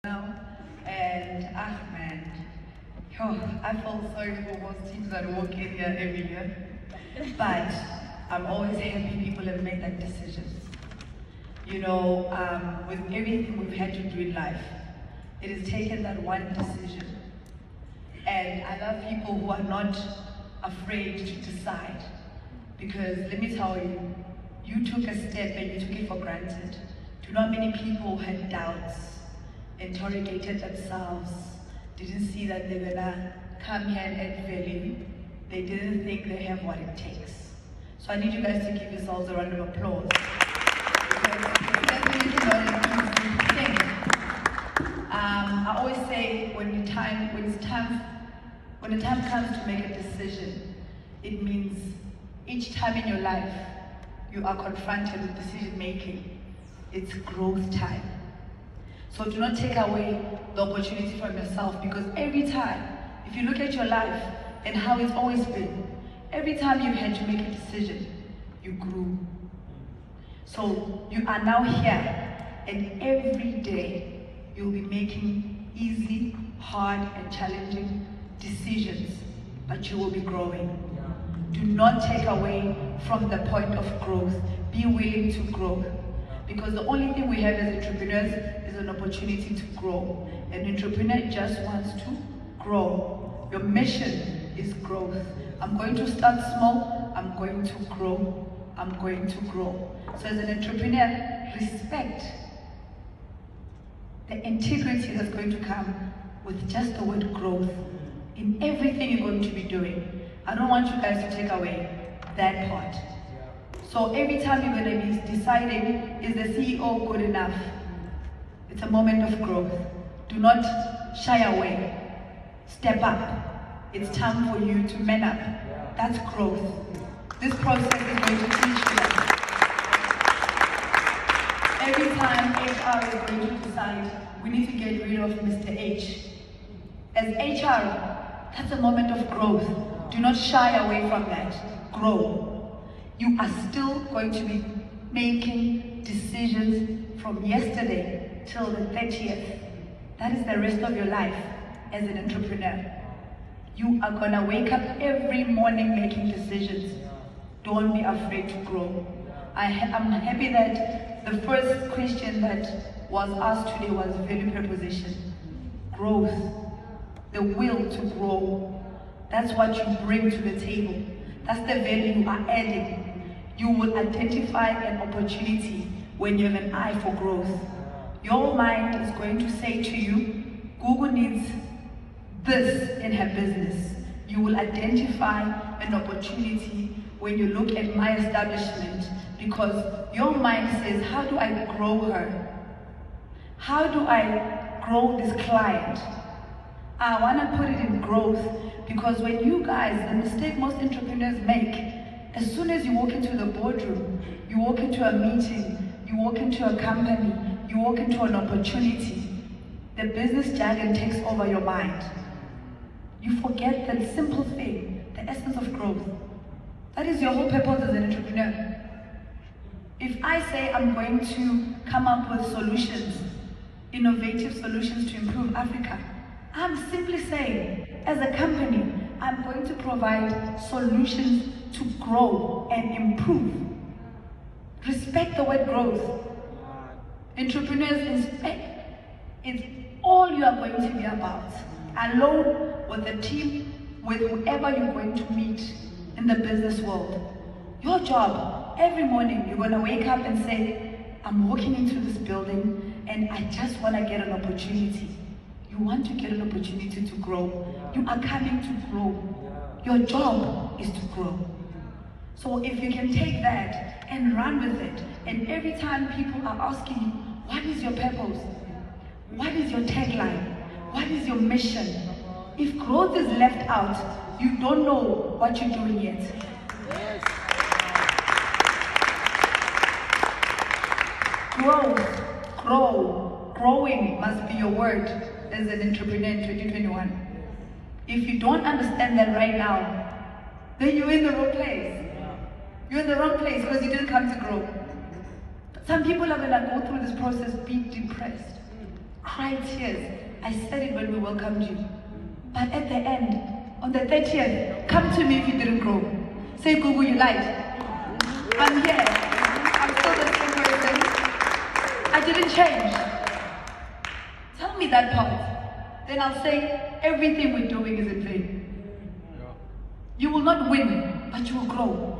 now. And man, I feel sorry for most teams that walk in here every year. But I'm always happy people have made that decision. With everything we've had to do in life, it has taken that one decision. And I love people who are not afraid to decide. Because let me tell you, you took a step and you took it for granted. Do not many people had doubts, interrogated themselves, didn't see that they were gonna come here and add value. They didn't think they have what it takes. So I need you guys to give yourselves a round of applause. Because it's definitely not an easy thing. I always say when the time comes to make a decision, it means each time in your life you are confronted with decision making, it's growth time. So do not take away the opportunity from yourself, because every time, if you look at your life and how it's always been, every time you've had to make a decision, you grew. So you are now here, and every day you'll be making easy, hard, and challenging decisions, but you will be growing. Do not take away from the point of growth. Be willing to grow. Because the only thing we have as entrepreneurs is an opportunity to grow. An entrepreneur just wants to grow. Your mission is growth. I'm going to start small, I'm going to grow, I'm going to grow. So as an entrepreneur, respect the integrity that's going to come with just the word growth in everything you're going to be doing. I don't want you guys to take away that part. So every time you're going to be deciding, is the CEO good enough? It's a moment of growth. Do not shy away. Step up. It's time for you to man up. That's growth. This process is going to teach you that. Every time HR is going to decide, we need to get rid of Mr. H. As HR, that's a moment of growth. Do not shy away from that. Grow. You are still going to be making decisions from yesterday till the 30th. That is the rest of your life as an entrepreneur. You are gonna wake up every morning making decisions. Don't be afraid to grow. I'm happy that the first question that was asked today was value proposition. Growth. The will to grow. That's what you bring to the table. That's the value you are adding. You will identify an opportunity when you have an eye for growth. Your mind is going to say to you, Google needs this in her business. You will identify an opportunity when you look at my establishment, because your mind says, how do I grow her? How do I grow this client? I want to put it in growth, because when you guys, the mistake most entrepreneurs make, as soon as you walk into the boardroom, you walk into a meeting, you walk into a company, you walk into an opportunity, the business jargon takes over your mind. You forget the simple thing, the essence of growth. That is your whole purpose as an entrepreneur. If I say I'm going to come up with solutions, innovative solutions to improve Africa, I'm simply saying, as a company, I'm going to provide solutions to grow and improve. Respect the word growth. Entrepreneurs, it's all you are going to be about. Alone, with a team, with whoever you're going to meet in the business world. Your job, every morning, you're going to wake up and say, I'm walking into this building and I just want to get an opportunity. You want to get an opportunity to grow. You are coming to grow. Your job is to grow. So if you can take that and run with it, and every time people are asking you, what is your purpose? What is your tagline? What is your mission? If growth is left out, you don't know what you're doing yet. Yes. Growing must be your word as an entrepreneur in 2021. If you don't understand that right now, then you're in the wrong place. You're in the wrong place because you didn't come to grow. Some people are going to go through this process, be depressed. cried tears. I said it when we welcomed you. But at the end, on the 30th, come to me if you didn't grow. Say, Gugu, you lied. I'm here. I'm still the same person. I didn't change. Tell me that part. Then I'll say, everything we're doing is in vain. You will not win, but you will grow.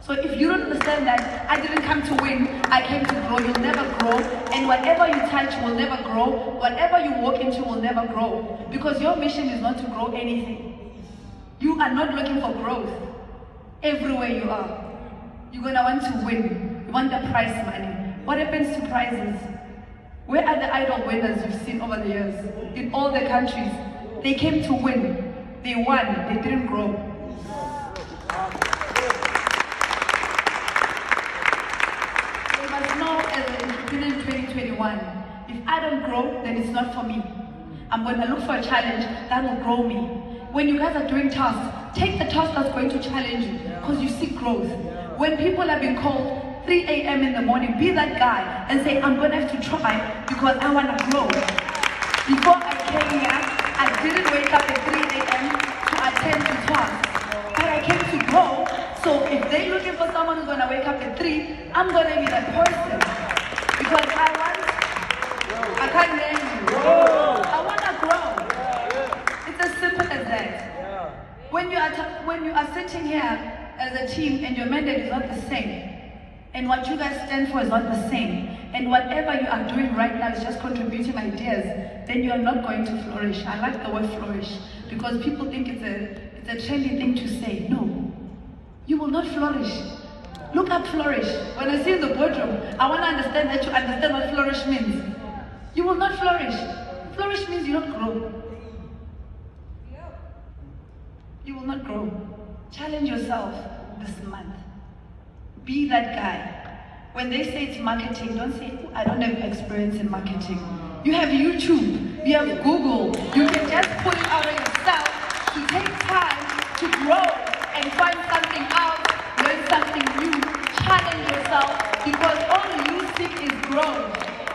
So if you don't understand that I didn't come to win, I came to grow, you'll never grow. And whatever you touch will never grow. Whatever you walk into will never grow. Because your mission is not to grow anything. You are not looking for growth. Everywhere you are, you're gonna want to win. You want the prize money. What happens to prizes? Where are the idol winners you've seen over the years? In all the countries, they came to win. They won, they didn't grow. Know as an entrepreneur in 2021, if I don't grow, then it's not for me. I'm going to look for a challenge that will grow me. When you guys are doing tasks, take the task that's going to challenge you because you see growth. When people have been called 3 a.m. in the morning, be that guy and say, I'm going to have to try because I want to grow. Before I came here, I didn't wake up at 3 a.m. to attend to tasks, but I came to grow. So if they're looking for someone who's going to wake up at 3, I'm going to be that person. Because I can't hear you. I want to grow. It's as simple as that. When you are sitting here as a team and your mandate is not the same, and what you guys stand for is not the same, and whatever you are doing right now is just contributing ideas, then you are not going to flourish. I like the word flourish because people think it's a trendy thing to say. No. You will not flourish. Look up flourish. When I see in the boardroom, I want to understand that you understand what flourish means. You will not flourish. Flourish means you don't grow. You will not grow. Challenge yourself this month. Be that guy. When they say it's marketing, don't say, I don't have experience in marketing. You have YouTube. You have Google. You can just pull it out of yourself to take time to grow. And find something out, learn something new, challenge yourself, because all you seek is growth.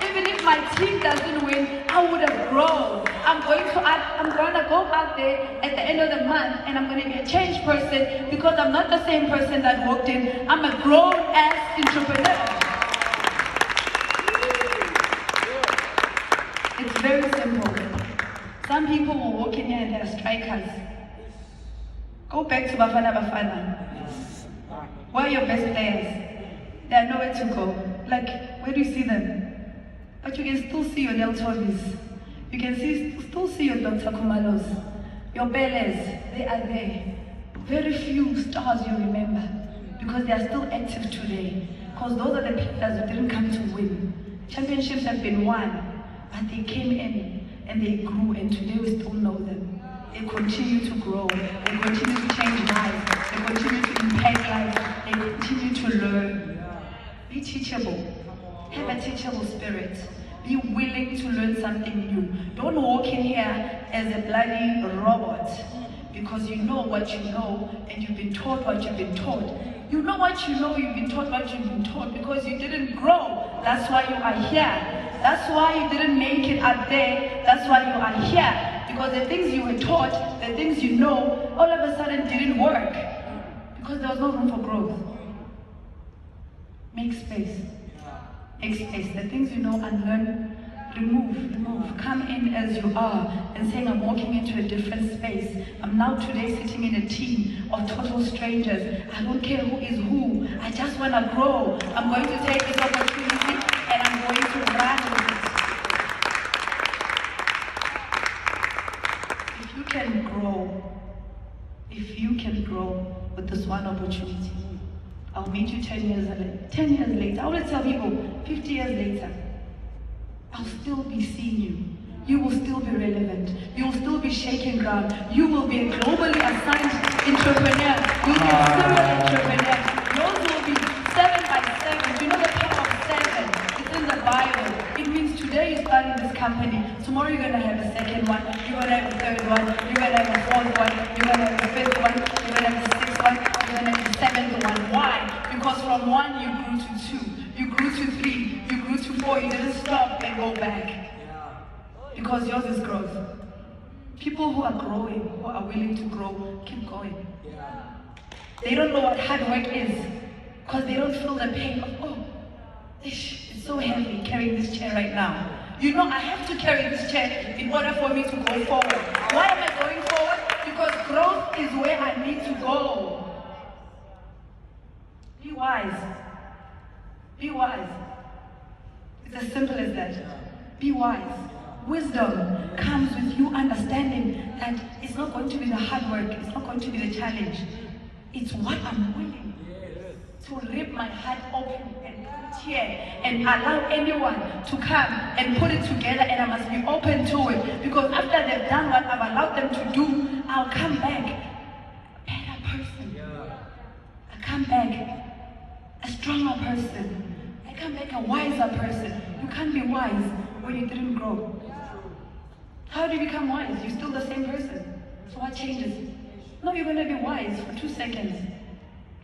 Even if my team doesn't win, I would have grown. I'm going to go out there at the end of the month and I'm going to be a changed person because I'm not the same person that walked in. I'm a grown-ass entrepreneur. It's very simple. Some people will walk in here and they're strikers. Go back to Bafana Bafana. Where are your best players? They are nowhere to go. Like, where do you see them? But you can still see your Del Tovis. You can still see your Dr. Kumalos. Your Beles, they are there. Very few stars you remember because they are still active today. Because those are the players who didn't come to win. Championships have been won, but they came in and they grew, and today we still know them. They continue to grow, they continue to change lives, they continue to impact lives, they continue to learn. Be teachable, have a teachable spirit, be willing to learn something new. Don't walk in here as a bloody robot because you know what you know and you've been taught what you've been taught. You know what you know, you've been taught what you've been taught because you didn't grow. That's why you are here. That's why you didn't make it up there. That's why you are here. Because the things you were taught, the things you know, all of a sudden didn't work. Because there was no room for growth. Make space. Make space. The things you know, unlearn, remove. Come in as you are and saying, I'm walking into a different space. I'm now today sitting in a team of total strangers. I don't care who is who. I just want to grow. I'm going to take this opportunity and I'm going to run with it. If you can grow with this one opportunity, I'll meet you 10 years later. I want to tell people, 50 years later, I'll still be seeing you. You will still be relevant. You will still be shaking ground. You will be a globally assigned entrepreneur. You'll be a serial entrepreneur. Yours will be 7 by 7. You know the power of 7? It's in the Bible. It means today you start in this company. Tomorrow you're going to have a second one. You're going to have a third one. You're going to have a fourth one. You're going to have a fifth one. You're going to have a sixth one. You're going to have a seventh one. Why? Because from 1 you grew to 2. You grew to 3. You grew to 4. You didn't stop and go back. because yours is growth. People who are growing, who are willing to grow, keep going. They don't know what hard work is because they don't feel the pain of, oh, it's so heavy carrying this chair right now. You know, I have to carry this chair in order for me to go forward. Why am I going forward? Because growth is where I need to go. Be wise. Be wise. It's as simple as that. Be wise. Wisdom comes with you understanding that it's not going to be the hard work, it's not going to be the challenge. It's what I'm willing to rip my heart open and put it here and allow anyone to come and put it together, and I must be open to it, because after they've done what I've allowed them to do, I'll come back a better person. I come back a stronger person. I come back a wiser person. You can't be wise when you didn't grow. How do you become wise? You're still the same person. So what changes? No, you're going to be wise for 2 seconds.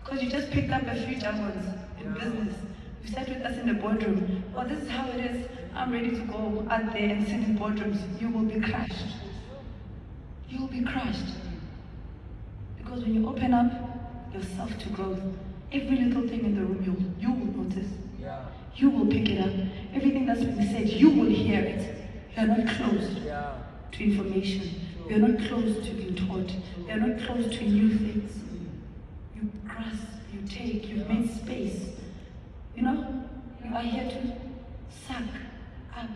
Because you just picked up a few jumbles in business. You sat with us in the boardroom. Oh, this is how it is. I'm ready to go out there and sit in boardrooms. You will be crushed. You will be crushed. Because when you open up yourself to growth, every little thing in the room, you will notice. You will pick it up. Everything that's being said, you will hear it. You are not closed to information. You are not closed to being taught. You are not closed to new things. You grasp, you take, you've made space. You know, you are here to suck up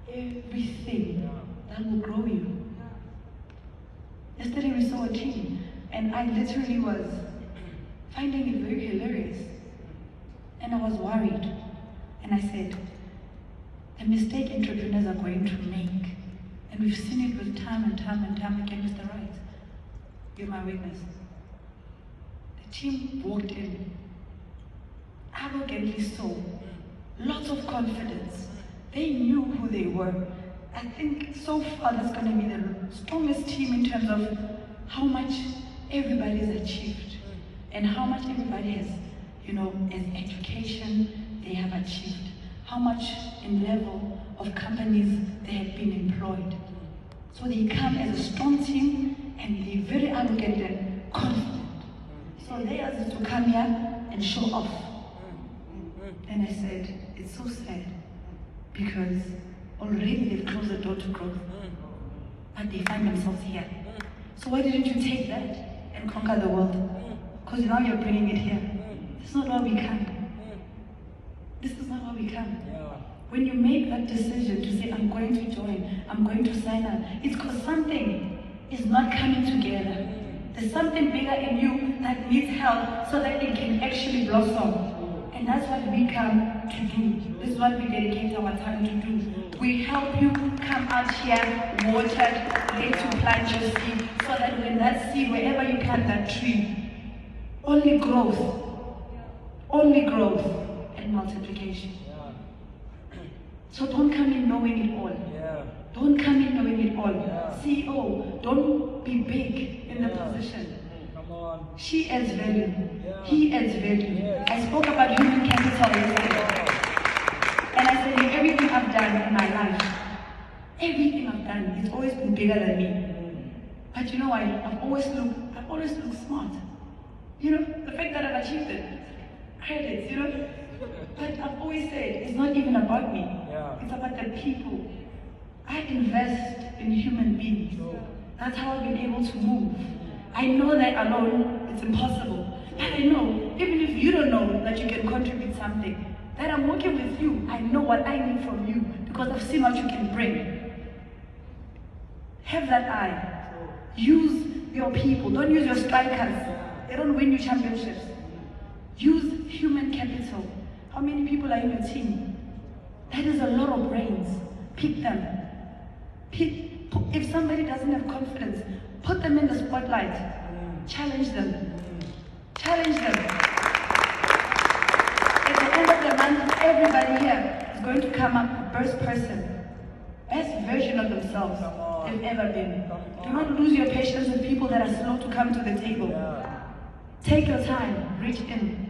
everything that will grow you. Yesterday we saw a team, and I literally was finding it very hilarious. And I was worried. And I said, the mistake entrepreneurs are going to make, and we've seen it with time and time and time again, Mr. Wright, you're my witness. The team walked in, arrogantly so, lots of confidence. They knew who they were. I think so far that's going to be the strongest team in terms of how much everybody has achieved and how much everybody has, as education they have achieved. How much in level of companies they have been employed. So they come as a strong team and they're very arrogant and confident. So theirs is to come here and show off. And I said, it's so sad because already they've closed the door to growth, but they find themselves here. So why didn't you take that and conquer the world? Because now you're bringing it here. That's not why we come. This is not why we come. When you make that decision to say, I'm going to join, I'm going to sign up, it's because something is not coming together. There's something bigger in you that needs help so that it can actually blossom. And that's what we come to do. This is what we dedicate our time to do. We help you come out here, watered, ready to plant your seed, so that when that seed, wherever you plant that tree, only growth and multiplication. So don't come in knowing it all. Don't come in knowing it all. CEO, don't be big in the position. She adds value. He adds value. I spoke about human capital yesterday. And I said, everything I've done in my life, everything I've done, it's always been bigger than me. But you know what? I've always looked smart. The fact that I've achieved it, credits, But I've always said, it's not even about me. It's about the people. I invest in human beings. That's how I've been able to move. I know that alone, it's impossible. But I know, even if you don't know that you can contribute something, that I'm working with you, I know what I need from you because I've seen what you can bring. Have that eye. Use your people. Don't use your strikers. They don't win you championships. Use human capital. How many people are in your team? That is a lot of brains. Pick them. If somebody doesn't have confidence, put them in the spotlight. Challenge them. Challenge them. At the end of the month, everybody here is going to come up the best person, best version of themselves they've ever been. Do not lose your patience with people that are slow to come to the table. Take your time, reach in.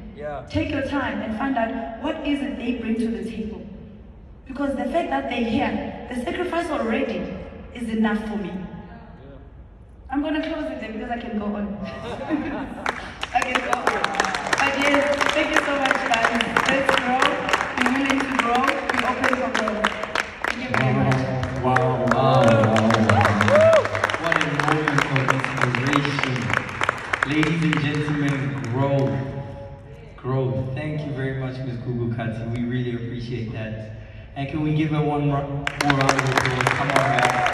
Take your time and find out what is it they bring to the table. Because the fact that they're here, the sacrifice already is enough for me. I'm going to close it there because I can go on. I can go on. But yes, thank you so much, guys. Let's grow. Be willing to grow. Be open for growth. Thank you very much. Wow. What a moment of inspiration. Ladies and gentlemen, growth. Thank you very much, Ms. Gugu Khathi. We really appreciate that. And can we give her one more round of applause? Come on, guys.